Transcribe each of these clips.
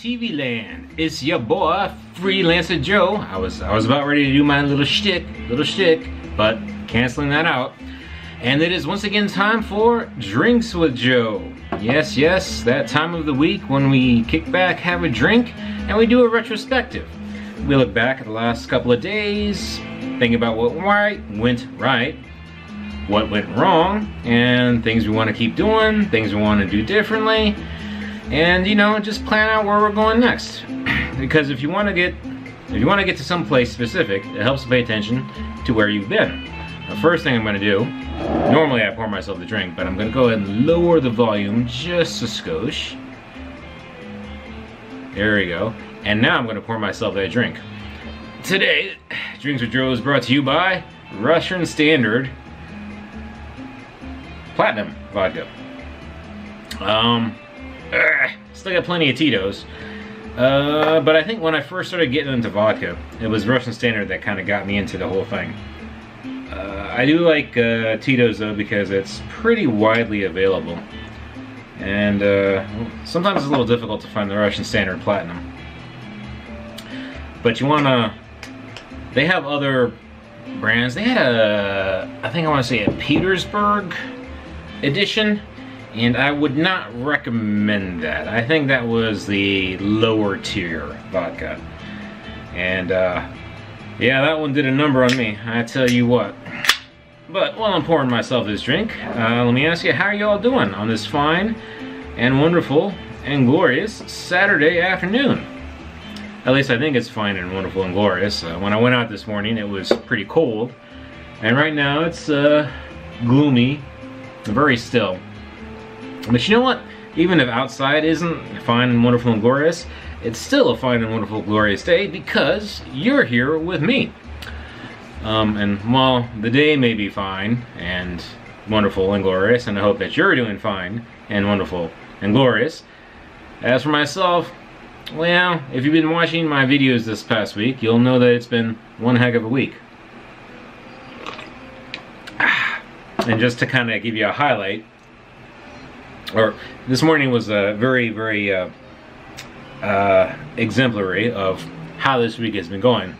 TV land. It's your boy, Freelancer Joe. I was about ready to do my little shtick, but canceling that out. And it is once again time for Drinks with Joe. Yes, that time of the week when we kick back, have a drink, and we do a retrospective. We look back at the last couple of days, think about what went right, what went wrong, and things we want to keep doing, things we want to do differently, and just plan out where we're going next. Because if you want to get to some place specific, it helps to pay attention to where you've been. The first thing I'm going to do, normally I pour myself the drink, but I'm going to go ahead and lower the volume just a skosh. There we go. And now I'm going to pour myself that drink. Today, Drinks with Joe is brought to you by Russian Standard Platinum Vodka. Still got plenty of Tito's. But I think when I first started getting into vodka, it was Russian Standard that kind of got me into the whole thing. I do like Tito's though because it's pretty widely available. And sometimes it's a little difficult to find the Russian Standard Platinum. But they have other brands. They had I think I want to say a Petersburg edition, and I would not recommend that. I think that was the lower tier vodka. And yeah, that one did a number on me, I tell you what. But while I'm pouring myself this drink, let me ask you, how are you all doing on this fine and wonderful and glorious Saturday afternoon? At least I think it's fine and wonderful and glorious. When I went out this morning, it was pretty cold. And right now, it's gloomy, very still. But you know what? Even if outside isn't fine and wonderful and glorious, it's still a fine and wonderful, glorious day because you're here with me. And while the day may be fine and wonderful and glorious, and I hope that you're doing fine and wonderful and glorious, as for myself, well, if you've been watching my videos this past week, you'll know that it's been one heck of a week. And just to kind of give you a highlight, this morning was very exemplary of how this week has been going.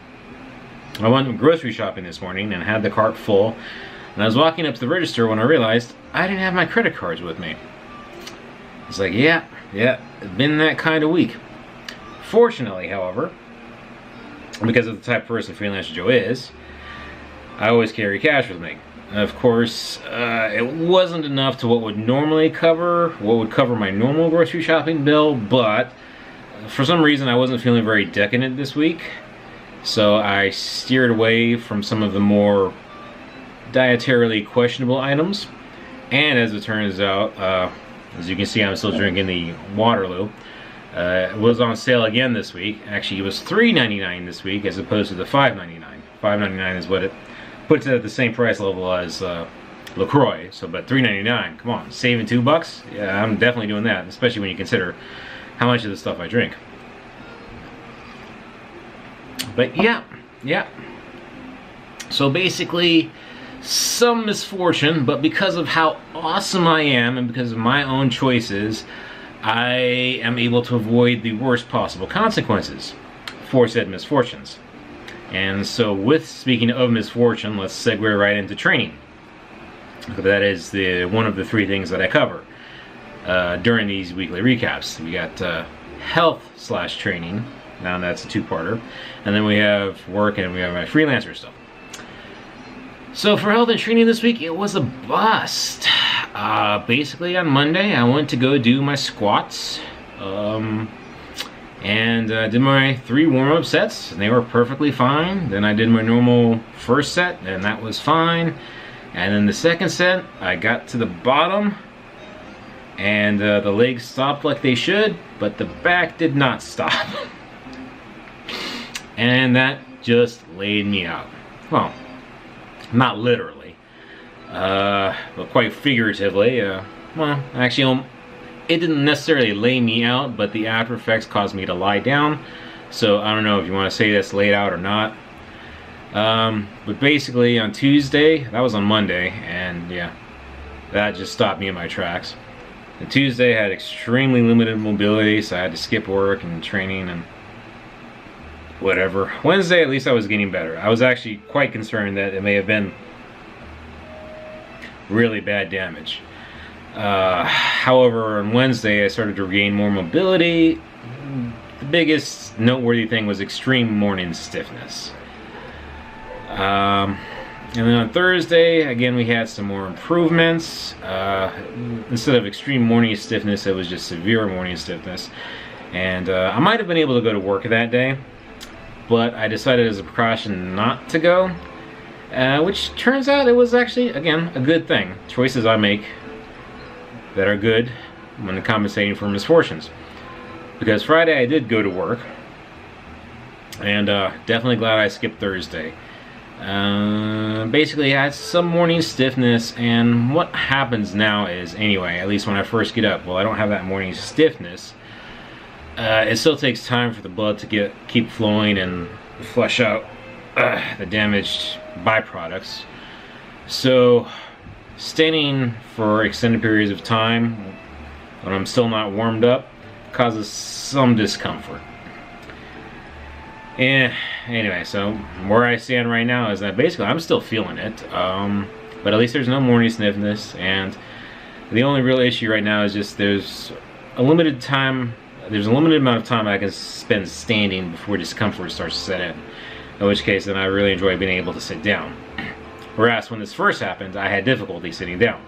I went grocery shopping this morning and had the cart full, and I was walking up to the register when I realized I didn't have my credit cards with me. It's like, yeah, it's been that kind of week. Fortunately, however, because of the type of person Freelancer Joe is, I always carry cash with me. Of course, it wasn't enough to what would cover my normal grocery shopping bill, but for some reason I wasn't feeling very decadent this week, so I steered away from some of the more dietarily questionable items. And as it turns out, as you can see, I'm still drinking the Waterloo. It was on sale again this week. Actually, it was $3.99 this week as opposed to the $5.99. $5.99 is what it puts it at the same price level as LaCroix. So, but $3.99, come on, saving $2? Yeah, I'm definitely doing that, especially when you consider how much of the stuff I drink. But yeah. So basically, some misfortune, but because of how awesome I am and because of my own choices, I am able to avoid the worst possible consequences for said misfortunes. And so speaking of misfortune, let's segue right into training. That is one of the three things that I cover during these weekly recaps. We got health/training, now that's a two-parter, and then we have work and we have my freelancer stuff. So for health and training this week, it was a bust. Basically on Monday, I went to go do my squats, and did my 3 warm-up sets, and they were perfectly fine. Then I did my normal first set, and that was fine. And then the second set, I got to the bottom, and the legs stopped like they should, but the back did not stop. And that just laid me out. Well, not literally, but quite figuratively. Well, actually, it didn't necessarily lay me out, but the after effects caused me to lie down. So I don't know if you want to say that's laid out or not. But basically on Tuesday, that was on Monday, and yeah, that just stopped me in my tracks. And Tuesday I had extremely limited mobility, so I had to skip work and training and whatever. Wednesday, at least I was getting better. I was actually quite concerned that it may have been really bad damage. However, on Wednesday I started to regain more mobility. The biggest noteworthy thing was extreme morning stiffness. And then on Thursday, again, we had some more improvements. Instead of extreme morning stiffness, it was just severe morning stiffness. And I might have been able to go to work that day, but I decided as a precaution not to go, which turns out it was actually, again, a good thing. Choices I make that are good when compensating for misfortunes. Because Friday I did go to work, and definitely glad I skipped Thursday. Basically I had some morning stiffness, and what happens now is, anyway, at least when I first get up, well, I don't have that morning stiffness. It still takes time for the blood to keep flowing and flush out the damaged byproducts. So standing for extended periods of time when I'm still not warmed up causes some discomfort. And anyway, so where I stand right now is that basically I'm still feeling it, but at least there's no morning stiffness, and the only real issue right now is just there's a limited amount of time I can spend standing before discomfort starts to set in which case then I really enjoy being able to sit down. Whereas when this first happened, I had difficulty sitting down.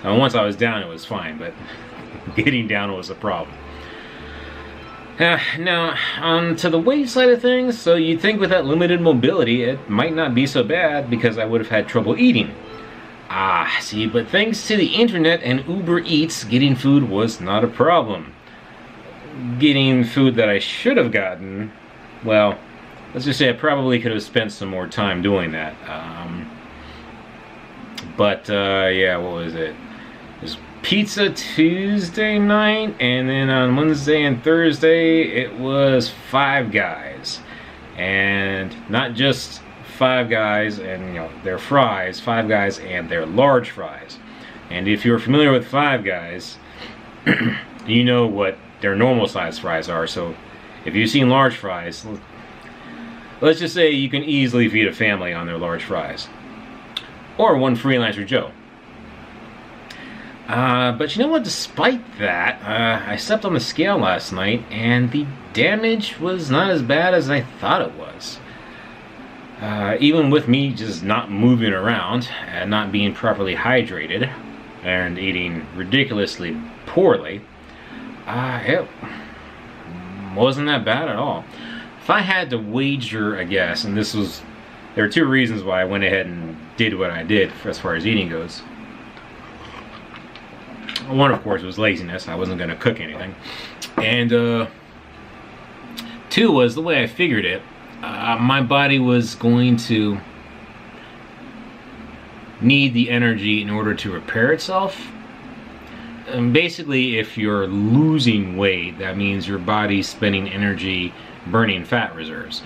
And once I was down, it was fine, but getting down was a problem. Now, on to the weight side of things, so you'd think with that limited mobility, it might not be so bad because I would have had trouble eating. See, but thanks to the internet and Uber Eats, getting food was not a problem. Getting food that I should have gotten, well, let's just say I probably could have spent some more time doing that. Yeah, what was it? It was pizza Tuesday night, and then on Wednesday and Thursday it was Five Guys. And not just Five Guys and their fries, Five Guys and their large fries. And if you're familiar with Five Guys, you know what their normal size fries are. So if you've seen large fries, let's just say you can easily feed a family on their large fries. Or one freelancer Joe. But you know what, despite that, I stepped on the scale last night and the damage was not as bad as I thought it was. Even with me just not moving around and not being properly hydrated and eating ridiculously poorly, it wasn't that bad at all. If I had to wager a guess, and there are two reasons why I went ahead and did what I did as far as eating goes. One, of course, was laziness. I wasn't going to cook anything. And two was the way I figured it. My body was going to need the energy in order to repair itself. And basically, if you're losing weight, that means your body's spending energy burning fat reserves.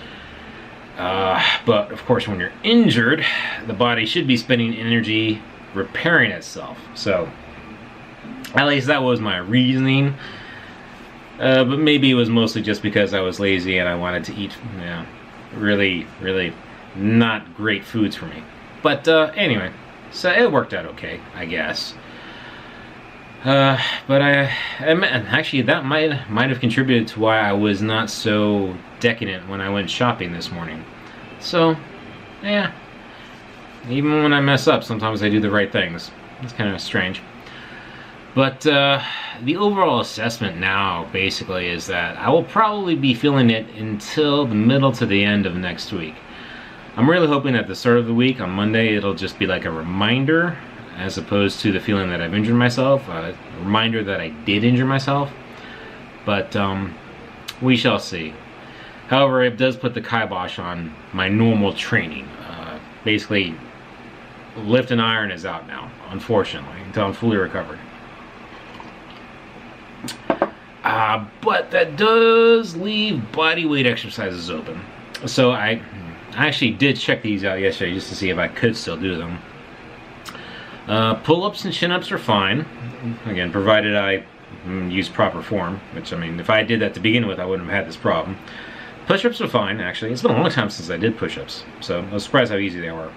But of course, when you're injured, the body should be spending energy repairing itself. So at least that was my reasoning. But maybe it was mostly just because I was lazy and I wanted to eat really, really not great foods for me. But anyway, so it worked out okay, I guess. But actually that might have contributed to why I was not so decadent when I went shopping this morning. So, yeah, even when I mess up, sometimes I do the right things. It's kind of strange. But the overall assessment now basically is that I will probably be feeling it until the middle to the end of next week. I'm really hoping at the start of the week, on Monday, it'll just be like a reminder as opposed to the feeling that I've injured myself, a reminder that I did injure myself. But we shall see. However, it does put the kibosh on my normal training. Basically, lift and iron is out now, unfortunately, until I'm fully recovered. But that does leave body weight exercises open. So I actually did check these out yesterday just to see if I could still do them. Pull-ups and chin-ups are fine, again, provided I use proper form, which, I mean, if I did that to begin with, I wouldn't have had this problem. Push-ups are fine, actually. It's been a long time since I did push-ups, so I was surprised how easy they were.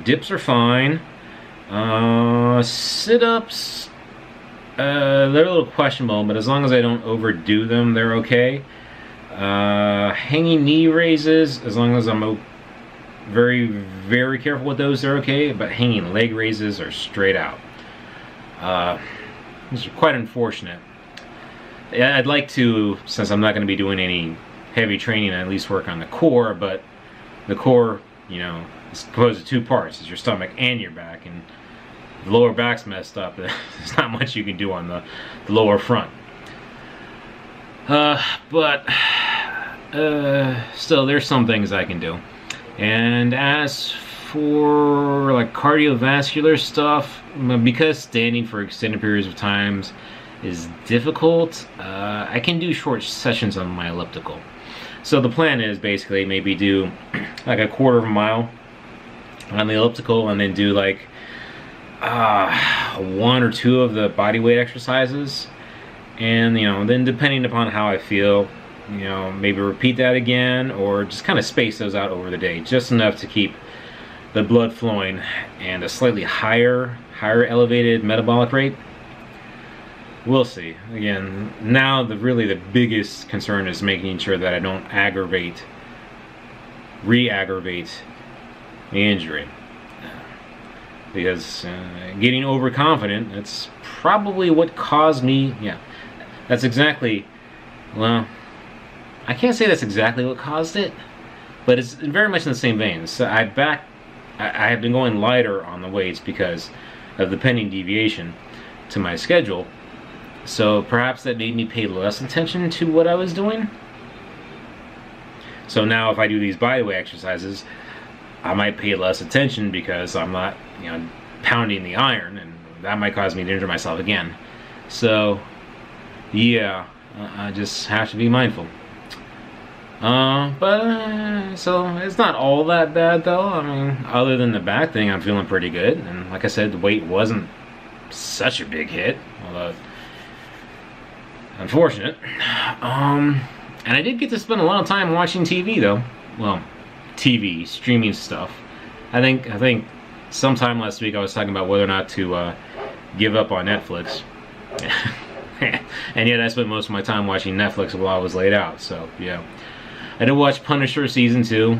Dips are fine. Sit-ups, they're a little questionable, but as long as I don't overdo them, they're okay. Hanging knee raises, as long as I'm very, very careful with those, they're okay, but hanging leg raises are straight out. These are quite unfortunate. I'd like to, since I'm not going to be doing any heavy training, at least work on the core, but the core, you know, is composed of two parts. It's your stomach and your back, and the lower back's messed up. There's not much you can do on the lower front. But still, there's some things I can do. And as for like cardiovascular stuff, because standing for extended periods of times is difficult, I can do short sessions on my elliptical. So the plan is basically maybe do like a quarter of a mile on the elliptical, and then do like 1 or 2 of the body weight exercises, and you know, then depending upon how I feel, you know, maybe repeat that again, or just kind of space those out over the day, just enough to keep the blood flowing and a slightly higher elevated metabolic rate. We'll see. Again, now really the biggest concern is making sure that I don't re-aggravate the injury, because getting overconfident, that's probably what caused me. Yeah, that's exactly, well, I can't say that's exactly what caused it, but it's very much in the same vein. So I have been going lighter on the weights because of the pending deviation to my schedule. So perhaps that made me pay less attention to what I was doing. So now if I do these bodyweight exercises, I might pay less attention because I'm not, you know, pounding the iron, and that might cause me to injure myself again. So yeah, I just have to be mindful. So it's not all that bad though. I mean, other than the back thing, I'm feeling pretty good. And like I said, the weight wasn't such a big hit, although unfortunate. And I did get to spend a lot of time watching TV though. Well, TV, streaming stuff. I think sometime last week I was talking about whether or not to give up on Netflix. And yet I spent most of my time watching Netflix while I was laid out, so yeah. I did watch Punisher season 2.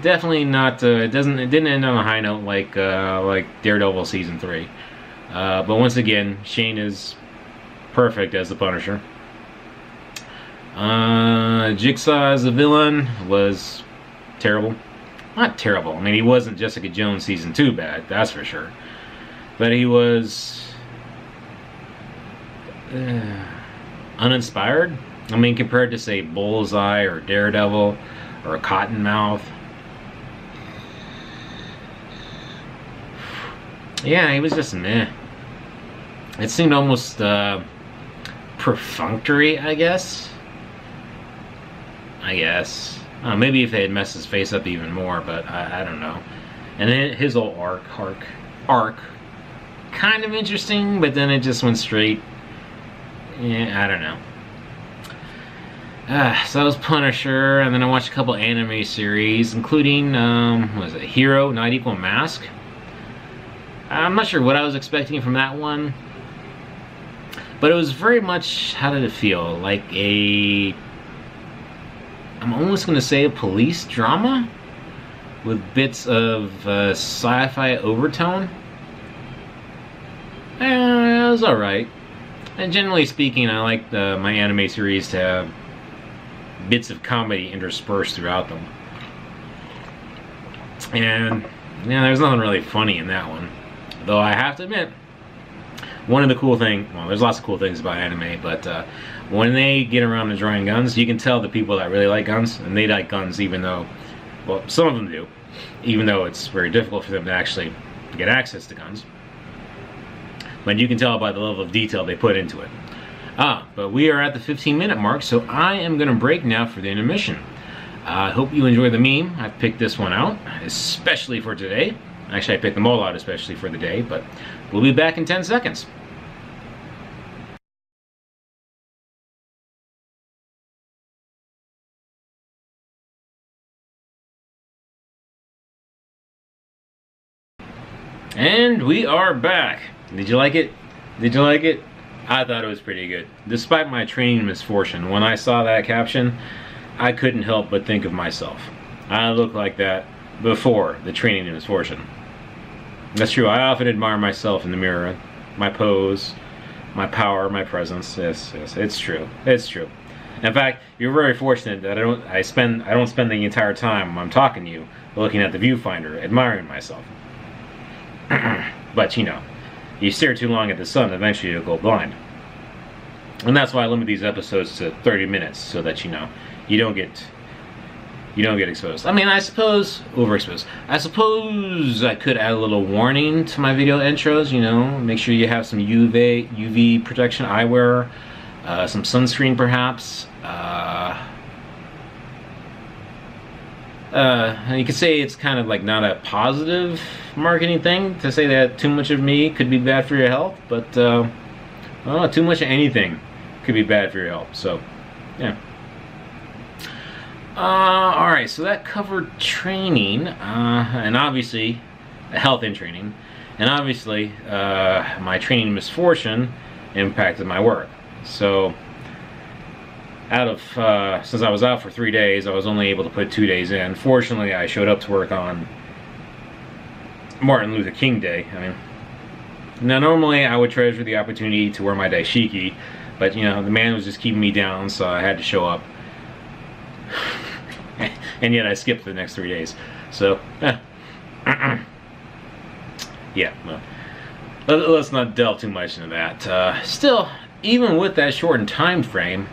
Definitely not. It didn't end on a high note like Daredevil season 3. But once again, Shane is perfect as the Punisher. Jigsaw as the villain was terrible. Not terrible. I mean, he wasn't Jessica Jones season 2 bad, that's for sure. But he was uninspired. I mean, compared to, say, Bullseye or Daredevil or Cottonmouth. Yeah, he was just meh. It seemed almost perfunctory, I guess. Maybe if they had messed his face up even more, but I don't know. And then his old arc, kind of interesting, but then it just went straight. Yeah, I don't know. So that was Punisher, and then I watched a couple anime series, including, what was it, Hero, Not Equal Mask. I'm not sure what I was expecting from that one, but it was very much, how did it feel? Like I'm almost going to say a police drama with bits of sci-fi overtone. It was alright. And generally speaking, I like my anime series to have bits of comedy interspersed throughout them. And yeah, there's nothing really funny in that one. Though I have to admit, one of the cool things, well, there's lots of cool things about anime, but when they get around to drawing guns, you can tell the people that really like guns, and they like guns even though, well, some of them do, even though it's very difficult for them to actually get access to guns. But you can tell by the level of detail they put into it. But we are at the 15-minute mark, so I am going to break now for the intermission. I hope you enjoy the meme. I picked this one out, especially for today. Actually, I picked them all out especially for the day, but we'll be back in 10 seconds. And we are back. Did you like it? Did you like it? I thought it was pretty good. Despite my training misfortune, when I saw that caption, I couldn't help but think of myself. I looked like that before the training misfortune. That's true. I often admire myself in the mirror. My pose, my power, my presence. Yes, it's true. It's true. In fact, you're very fortunate that I don't spend the entire time when I'm talking to you looking at the viewfinder, admiring myself. But you know, you stare too long at the sun, eventually you'll go blind. And that's why I limit these episodes to 30 minutes, so that you know, you don't get exposed. I mean, I suppose overexposed. I suppose I could add a little warning to my video intros. You know, make sure you have some UV protection eyewear, some sunscreen perhaps. You could say it's kind of like not a positive marketing thing to say that too much of me could be bad for your health, but well, too much of anything could be bad for your health. So, yeah. Alright, so that covered training, and obviously, health and training, and obviously, my training misfortune impacted my work. So, since I was out for 3 days, I was only able to put 2 days in. Fortunately, I showed up to work on Martin Luther King Day. I mean, now normally I would treasure the opportunity to wear my dashiki, but you know, the man was just keeping me down, so I had to show up. And yet I skipped the next 3 days. So, yeah, well, let's not delve too much into that. Still, even with that shortened time frame,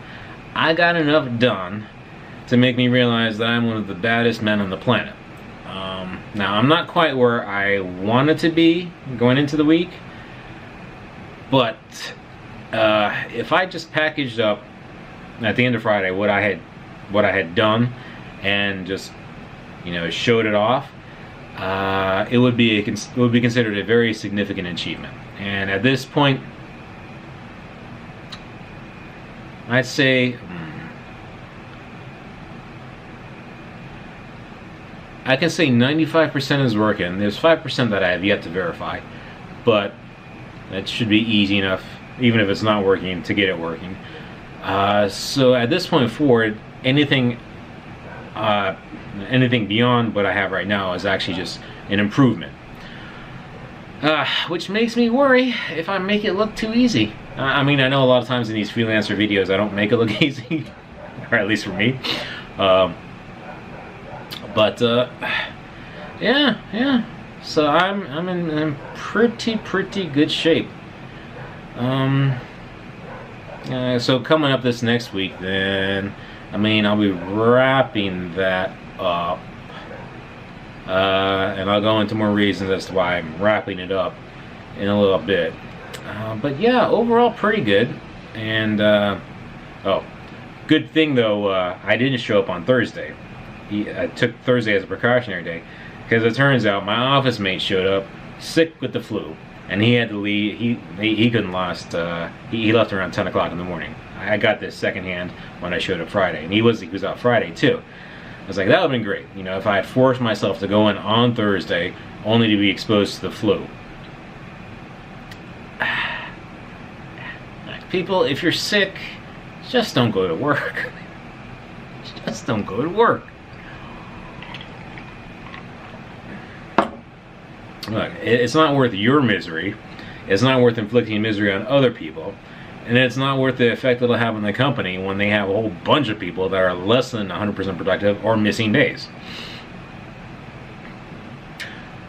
I got enough done to make me realize that I'm one of the baddest men on the planet. Now, I'm not quite where I wanted to be going into the week, but if I just packaged up at the end of Friday what I had done and just, you know, showed it off, it would be considered a very significant achievement. And at this point, I'd say I can say 95% is working. There's 5% that I have yet to verify, but that should be easy enough, even if it's not working, to get it working. So at this point forward, anything beyond what I have right now is actually just an improvement. Which makes me worry if I make it look too easy. I mean, I know a lot of times in these freelancer videos I don't make it look easy, or at least for me. But yeah. So I'm in pretty good shape. So coming up this next week, then I mean, I'll be wrapping that up. And I'll go into more reasons as to why I'm wrapping it up in a little bit. But yeah, overall pretty good. And oh, good thing though, I didn't show up on Thursday. I took Thursday as a precautionary day, because it turns out my office mate showed up sick with the flu, and he had to leave. He couldn't last. He left around 10 o'clock in the morning. I got this secondhand when I showed up Friday, and he was out Friday too. I was like, that would have been great, you know, if I had forced myself to go in on Thursday only to be exposed to the flu. People, if you're sick, just don't go to work. Just don't go to work. Look, it's not worth your misery. It's not worth inflicting misery on other people. And it's not worth the effect it'll have on the company when they have a whole bunch of people that are less than 100% productive or missing days.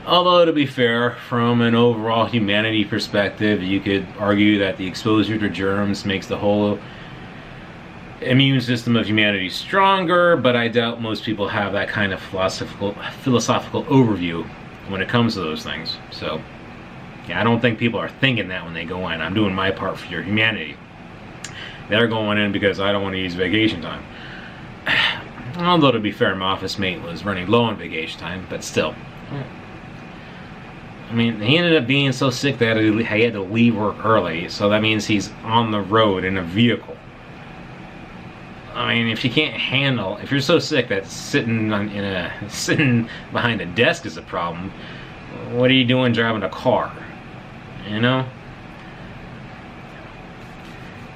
Although, to be fair, from an overall humanity perspective, you could argue that the exposure to germs makes the whole immune system of humanity stronger, but I doubt most people have that kind of philosophical overview when it comes to those things. So, yeah, I don't think people are thinking that when they go in. I'm doing my part for your humanity. They're going in because I don't want to use vacation time. Although, to be fair, my office mate was running low on vacation time, but still. I mean, he ended up being so sick that he had to leave work early, so that means he's on the road in a vehicle. I mean, if you can't handle, if you're so sick that sitting behind a desk is a problem, what are you doing driving a car? You know?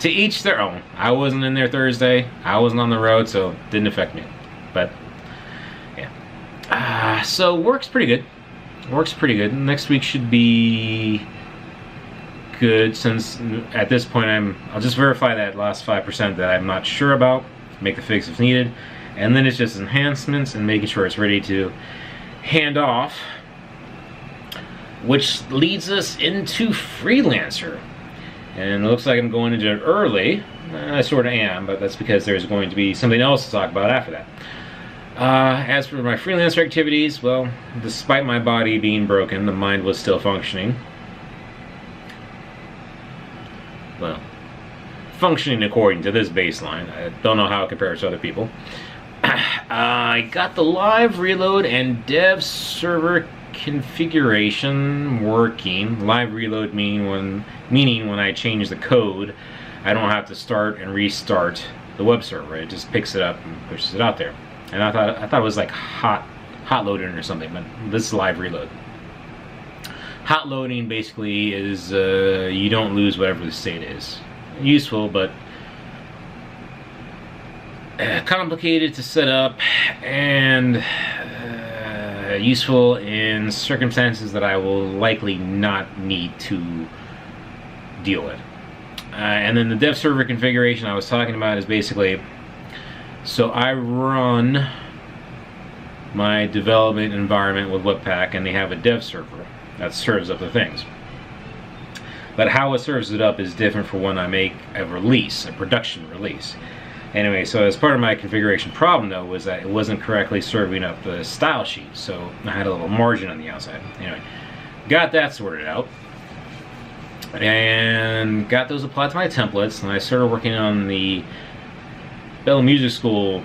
To each their own. I wasn't in there Thursday. I wasn't on the road, so it didn't affect me. But yeah. So work's pretty good. Work's pretty good. Next week should be good, since at this point I'll just verify that last 5% that I'm not sure about, make the fix if needed, and then it's just enhancements and making sure it's ready to hand off, which leads us into Freelancer. And it looks like I'm going into it early. I sort of am, but that's because there's going to be something else to talk about after that. As for my Freelancer activities, well, despite my body being broken, the mind was still functioning. Well, functioning according to this baseline. I don't know how it compares to other people. I got the live reload and dev server configuration working. Live reload meaning when I change the code, I don't have to start and restart the web server. It just picks it up and pushes it out there. And I thought it was like hot loading or something, but this is live reload. Hot loading basically is you don't lose whatever the state is. Useful, but complicated to set up, and useful in circumstances that I will likely not need to deal with. And then the dev server configuration I was talking about is basically, so I run my development environment with Webpack, and they have a dev server that serves up the things. But how it serves it up is different for when I make a release, a production release. Anyway, so as part of my configuration problem, though, was that it wasn't correctly serving up the style sheet, so I had a little margin on the outside. Anyway, got that sorted out, and got those applied to my templates, and I started working on the Bell Music School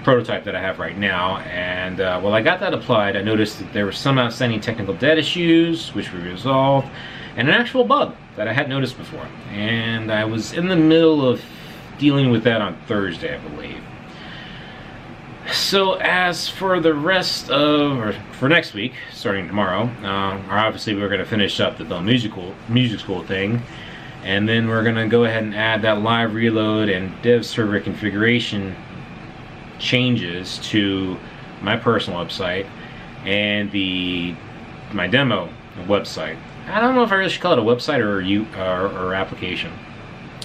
prototype that I have right now. And while I got that applied, I noticed that there were some outstanding technical debt issues, which we resolved, and an actual bug that I hadn't noticed before. And I was in the middle of dealing with that on Thursday, I believe. So as for the rest of, or for next week, starting tomorrow, obviously we're going to finish up the Bell Music School thing, and then we're going to go ahead and add that live reload and dev server configuration changes to my personal website and my demo website. I don't know if I really should call it a website or application.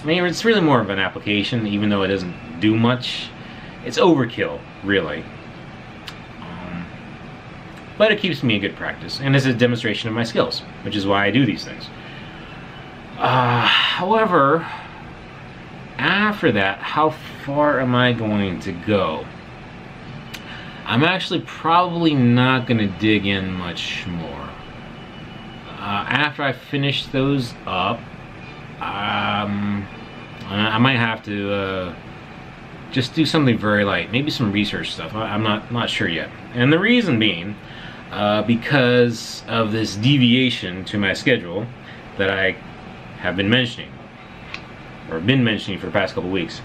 I mean, it's really more of an application, even though it doesn't do much. It's overkill, really. But it keeps me in good practice, and it's a demonstration of my skills, which is why I do these things. However, after that, how far am I going to go? I'm actually probably not going to dig in much more. After I finish those up, I might have to just do something very light, maybe some research stuff. I'm not sure yet. And the reason being, because of this deviation to my schedule that I have been mentioning, or been mentioning for the past couple weeks.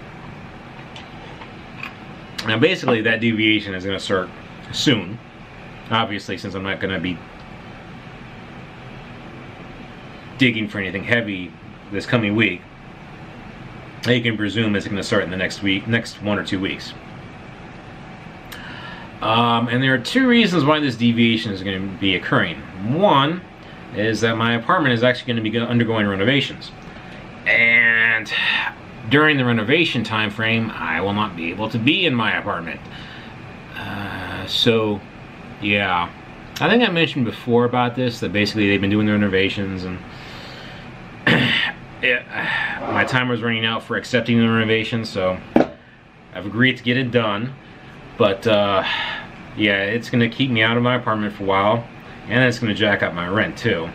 Now basically that deviation is going to start soon, obviously, since I'm not going to be digging for anything heavy this coming week. You can presume it's going to start in the next 1 or 2 weeks. And there are 2 reasons why this deviation is going to be occurring. One is that my apartment is actually going to be undergoing renovations, and during the renovation time frame, I will not be able to be in my apartment. So, yeah, I think I mentioned before about this, that basically they've been doing the renovations, and my timer's running out for accepting the renovations, so I've agreed to get it done. But yeah, it's going to keep me out of my apartment for a while, and it's going to jack up my rent too.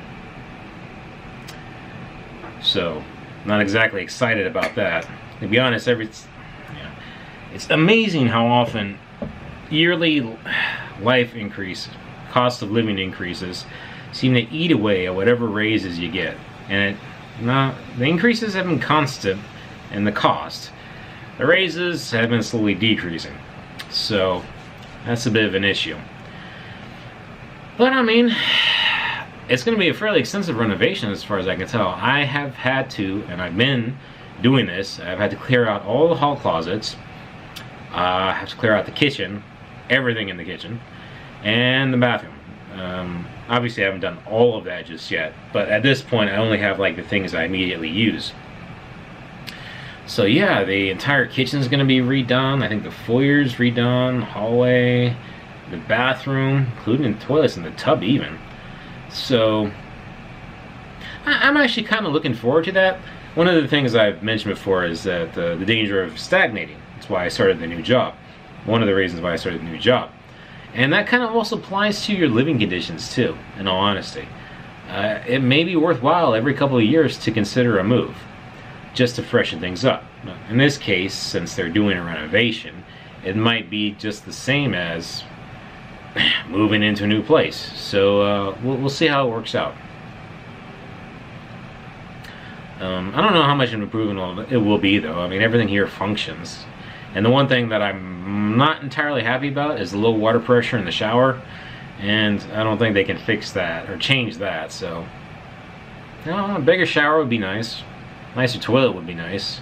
So Not exactly excited about that. To be honest, it's amazing how often yearly life increase, cost of living increases, seem to eat away at whatever raises you get. And the increases have been constant in the cost. The raises have been slowly decreasing. So that's a bit of an issue. But I mean, it's going to be a fairly extensive renovation as far as I can tell. I have had to, and I've been doing this, I've had to clear out all the hall closets. I have to clear out the kitchen, everything in the kitchen, and the bathroom. Obviously I haven't done all of that just yet, but at this point I only have like the things I immediately use. So yeah, the entire kitchen is going to be redone. I think the foyer's redone, hallway, the bathroom, including the toilets and the tub even. So I'm actually kind of looking forward to that. One of the things I've mentioned before is that the danger of stagnating. That's why I started the new job. One of the reasons why I started the new job. And that kind of also applies to your living conditions too, in all honesty. It may be worthwhile every couple of years to consider a move, just to freshen things up. In this case, since they're doing a renovation, it might be just the same as moving into a new place. So we'll see how it works out. I don't know how much of an improvement it will be though. I mean, everything here functions. And the one thing that I'm not entirely happy about is the low water pressure in the shower. And I don't think they can fix that or change that, so. A bigger shower would be nice. Nicer toilet would be nice.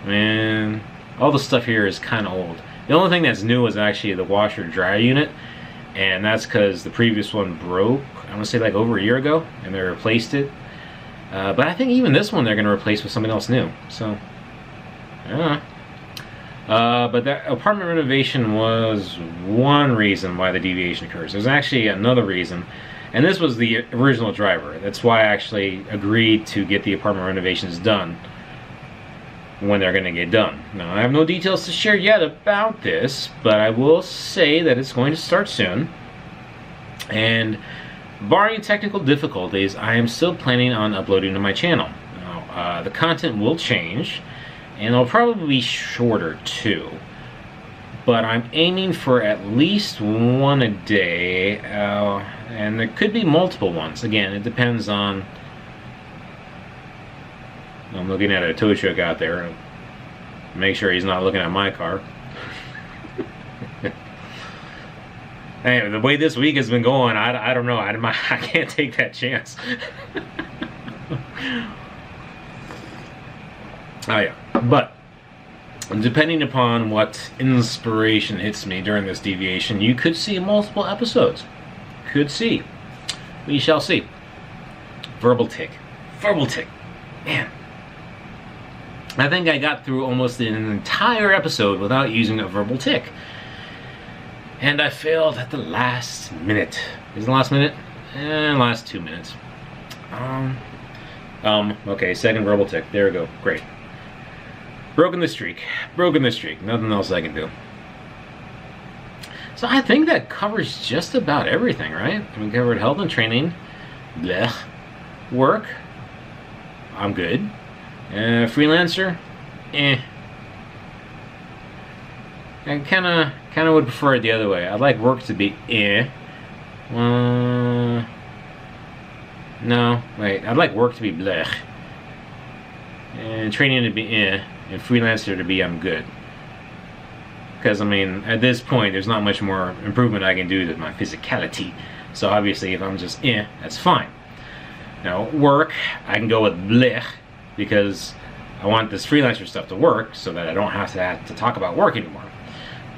And all the stuff here is kind of old. The only thing that's new is actually the washer dryer unit. And that's because the previous one broke, I want to say like over a year ago, and they replaced it. But I think even this one they're going to replace with something else new. So, yeah. But that apartment renovation was one reason why the deviation occurs. There's actually another reason, and this was the original driver. That's why I actually agreed to get the apartment renovations done when they're going to get done. Now, I have no details to share yet about this, but I will say that it's going to start soon. And barring technical difficulties, I am still planning on uploading to my channel. Now, the content will change. And it'll probably be shorter too. But I'm aiming for at least one a day. And there could be multiple ones. Again, it depends on... I'm looking at a tow truck out there. Make sure he's not looking at my car. Hey, the way this week has been going, I don't know. I can't take that chance. Oh yeah, but depending upon what inspiration hits me during this deviation, you could see multiple episodes. Could see. We shall see. Verbal tick. Verbal tick. Man. I think I got through almost an entire episode without using a verbal tick. And I failed at the last minute. Is it the last minute? Last 2 minutes. Okay, second verbal tick. There we go. Great. Broken the streak. Broken the streak. Nothing else I can do. So I think that covers just about everything, right? We covered health and training. Blech. Work. I'm good. Freelancer. I kind of would prefer it the other way. I'd like work to be no, wait. I'd like work to be blech. And training to be and freelancer to be I'm good. Because, I mean, at this point, there's not much more improvement I can do to my physicality. So, obviously, if I'm just that's fine. Now, work, I can go with blech, because I want this freelancer stuff to work, so that I don't have to talk about work anymore.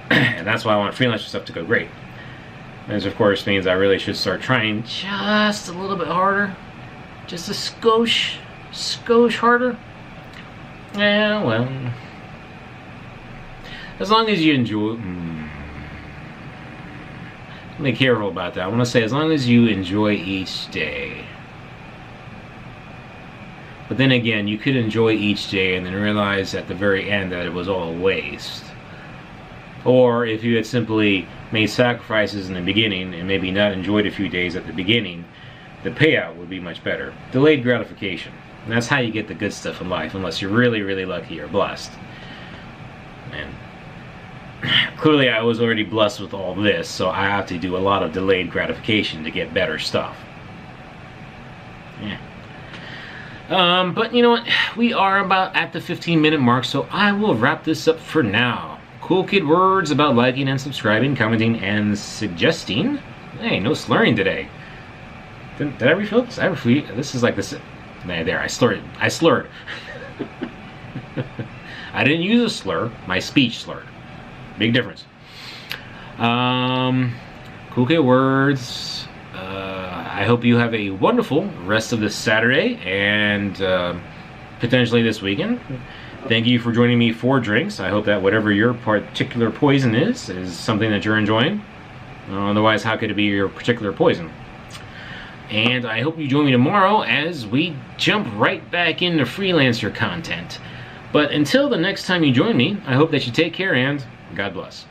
And that's why I want freelancer stuff to go great. This, of course, means I really should start trying just a little bit harder. Just a skosh harder. Yeah, well, as long as you enjoy, be careful about that. I want to say as long as you enjoy each day. But then again, you could enjoy each day and then realize at the very end that it was all a waste. Or if you had simply made sacrifices in the beginning and maybe not enjoyed a few days at the beginning, the payout would be much better. Delayed gratification. And that's how you get the good stuff in life, unless you're really, really lucky or blessed. And clearly I was already blessed with all this, so I have to do a lot of delayed gratification to get better stuff. Yeah. But you know what? We are about at the 15-minute mark, so I will wrap this up for now. Cool kid words about liking and subscribing, commenting, and suggesting. Hey, no slurring today. Did I refill this? This is like this. There, I slurred. I slurred. I didn't use a slur. My speech slurred. Big difference. Cool kid words. I hope you have a wonderful rest of this Saturday and potentially this weekend. Thank you for joining me for drinks. I hope that whatever your particular poison is something that you're enjoying. Otherwise, how could it be your particular poison? And I hope you join me tomorrow as we jump right back into freelancer content. But until the next time you join me, I hope that you take care and God bless.